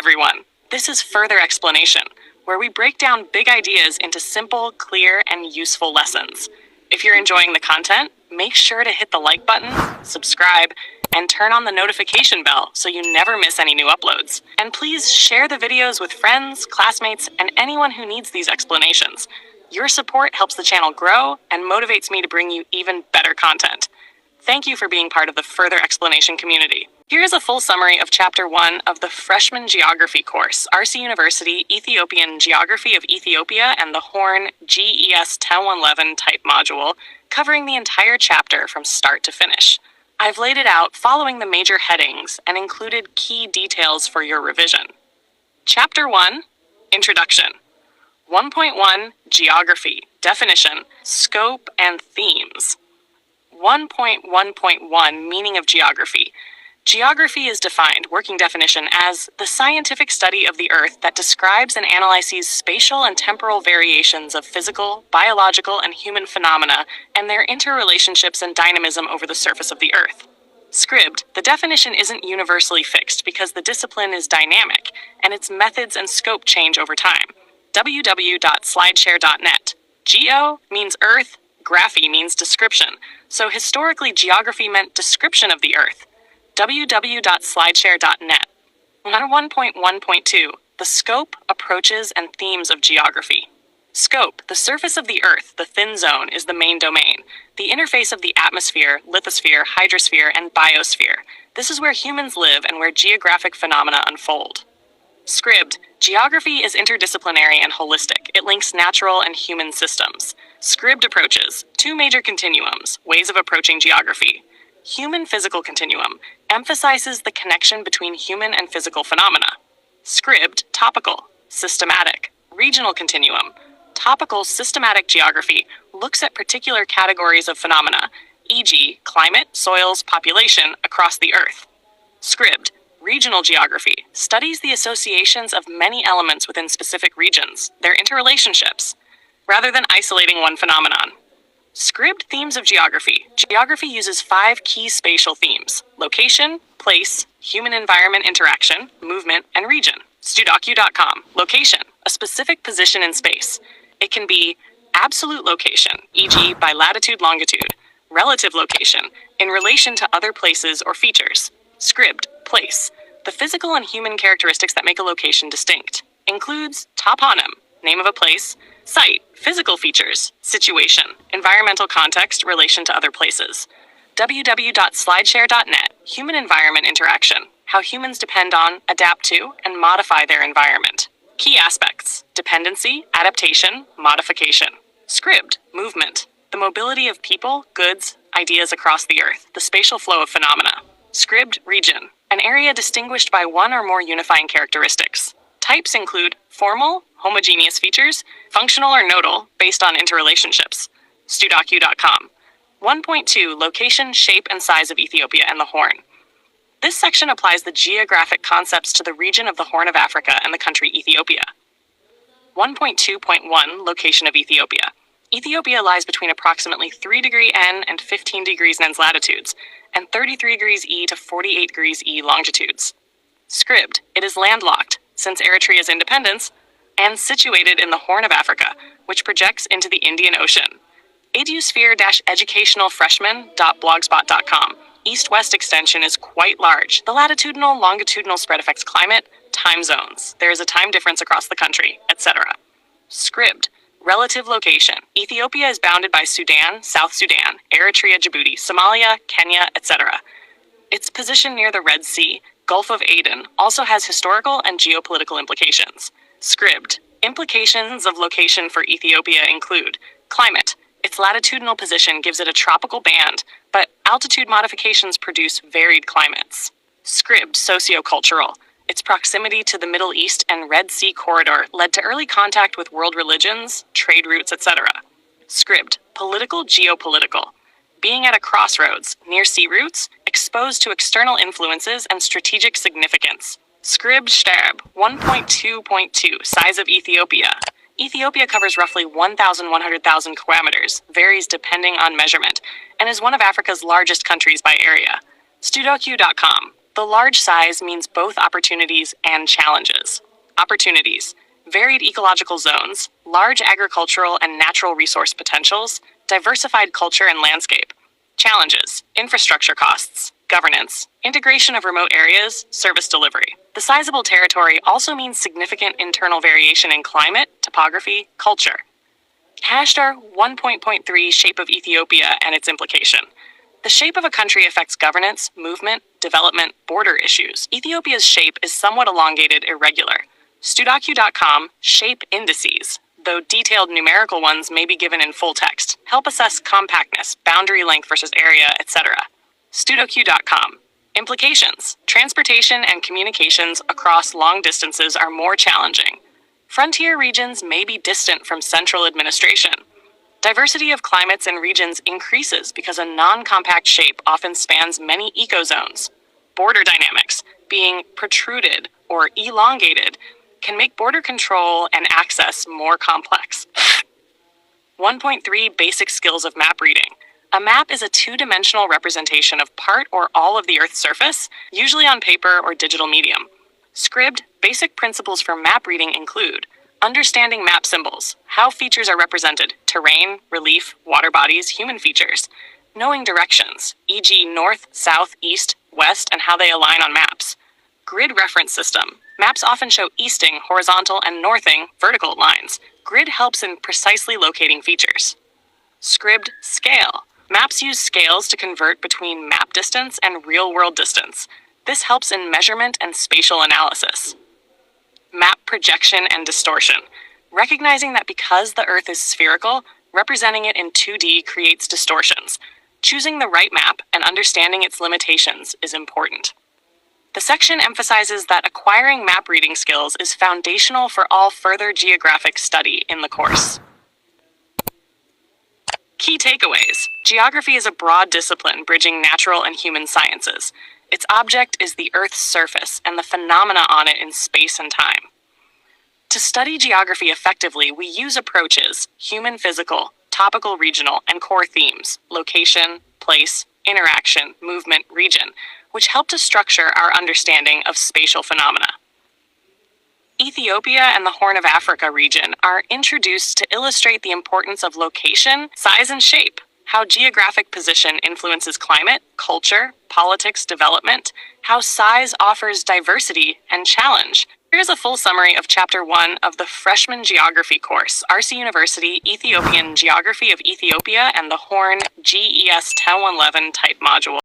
everyone! This is Further Explanation, where we break down big ideas into simple, clear, and useful lessons. If you're enjoying the content, make sure to hit the like button, subscribe, and turn on the notification bell so you never miss any new uploads. And please share the videos with friends, classmates, and anyone who needs these explanations. Your support helps the channel grow and motivates me to bring you even better content. Thank you for being part of the Further Explanation community. Here is a full summary of Chapter 1 of the Freshman Geography course, RC University Ethiopian Geography of Ethiopia and the Horn GES 1011 type module, covering the entire chapter from start to finish. I've laid it out following the major headings and included key details for your revision. Chapter 1, Introduction. 1.1, Geography, Definition, Scope, and Themes. 1.1.1, Meaning of Geography. Geography is defined, working definition, as the scientific study of the Earth that describes and analyzes spatial and temporal variations of physical, biological, and human phenomena and their interrelationships and dynamism over the surface of the Earth. Scribd, the definition isn't universally fixed because the discipline is dynamic, and its methods and scope change over time. www.slideshare.net. Geo means Earth, graphy means description, so historically geography meant description of the Earth. www.slideshare.net. 1.1.2, the scope, approaches, and themes of geography. Scope, the surface of the Earth, the thin zone, is the main domain. The interface of the atmosphere, lithosphere, hydrosphere, and biosphere. This is where humans live and where geographic phenomena unfold. Scribd, geography is interdisciplinary and holistic. It links natural and human systems. Scribd approaches, two major continuums, ways of approaching geography. Human physical continuum emphasizes the connection between human and physical phenomena. Scribd, topical, systematic, regional continuum. Topical systematic geography looks at particular categories of phenomena, e.g., climate, soils, population, across the Earth. Scribd, regional geography, studies the associations of many elements within specific regions, their interrelationships, rather than isolating one phenomenon. Scribd themes of geography. Geography uses 5 key spatial themes: location, place, human-environment interaction, movement, and region. Studocu.com. Location, a specific position in space. It can be absolute location, e.g. by latitude, longitude, relative location, in relation to other places or features. Scribd, place, the physical and human characteristics that make a location distinct. Includes toponym, name of a place, site, physical features, situation, environmental context, relation to other places. www.slideshare.net, human-environment interaction, how humans depend on, adapt to, and modify their environment. Key aspects: dependency, adaptation, modification. Scribd, movement, the mobility of people, goods, ideas across the Earth, the spatial flow of phenomena. Scribd, region, an area distinguished by one or more unifying characteristics. Types include formal, homogeneous features, functional or nodal, based on interrelationships. Studocu.com. 1.2, location, shape, and size of Ethiopia and the Horn. This section applies the geographic concepts to the region of the Horn of Africa and the country Ethiopia. 1.2.1, location of Ethiopia. Ethiopia lies between approximately 3 degrees N and 15 degrees N's latitudes, and 33 degrees E to 48 degrees E longitudes. Scribd, it is landlocked, since Eritrea's independence, and situated in the Horn of Africa, which projects into the Indian Ocean. edusphere-educationalfreshman.blogspot.com. East-west extension is quite large. The latitudinal, longitudinal spread affects climate, time zones. There is a time difference across the country, etc. Scribd, relative location. Ethiopia is bounded by Sudan, South Sudan, Eritrea, Djibouti, Somalia, Kenya, etc. Its position near the Red Sea, Gulf of Aden, also has historical and geopolitical implications. Scribd, implications of location for Ethiopia include climate. Its latitudinal position gives it a tropical band, but altitude modifications produce varied climates. Scribd, sociocultural. Its proximity to the Middle East and Red Sea corridor led to early contact with world religions, trade routes, etc. Scribd, political, geopolitical. Being at a crossroads, near sea routes, exposed to external influences and strategic significance. Scribd Sterb, 1.2.2, size of Ethiopia. Ethiopia covers roughly 1,100,000 kilometers, varies depending on measurement, and is one of Africa's largest countries by area. Studocu.com. The The large size means both opportunities and challenges. Opportunities: varied ecological zones, large agricultural and natural resource potentials, diversified culture and landscape. Challenges: infrastructure costs, governance, integration of remote areas, service delivery. The sizable territory also means significant internal variation in climate, topography, culture. Hashtag 1.3 Shape of Ethiopia and its implication. The shape of a country affects governance, movement, development, border issues. Ethiopia's shape is somewhat elongated, irregular. Studocu.com shape indices, though detailed numerical ones may be given in full text, help assess compactness, boundary length versus area, etc. Studocu.com. Implications: transportation and communications across long distances are more challenging. Frontier regions may be distant from central administration. Diversity of climates and regions increases because a non-compact shape often spans many ecozones. Border dynamics, being protruded or elongated, can make border control and access more complex. 1.3 Basic skills of map reading. A map is a two-dimensional representation of part or all of the Earth's surface, usually on paper or digital medium. Scribd basic principles for map reading include understanding map symbols, how features are represented, terrain, relief, water bodies, human features, knowing directions, e.g. north, south, east, west, and how they align on maps. Grid reference system. Maps often show easting, horizontal, and northing, vertical lines. Grid helps in precisely locating features. Scribd scale. Maps use scales to convert between map distance and real-world distance. This helps in measurement and spatial analysis. Map projection and distortion. Recognizing that because the Earth is spherical, representing it in 2D creates distortions. Choosing the right map and understanding its limitations is important. The section emphasizes that acquiring map reading skills is foundational for all further geographic study in the course. Key takeaways. Geography is a broad discipline bridging natural and human sciences. Its object is the Earth's surface and the phenomena on it in space and time. To study geography effectively, we use approaches: human physical, topical regional, and core themes, location, place, interaction, movement, region, which help to structure our understanding of spatial phenomena. Ethiopia and the Horn of Africa region are introduced to illustrate the importance of location, size, and shape, how geographic position influences climate, culture, politics, development, how size offers diversity and challenge. Here's a full summary of Chapter 1 of the Freshman Geography course, RC University Ethiopian Geography of Ethiopia and the Horn GES 1011 type module.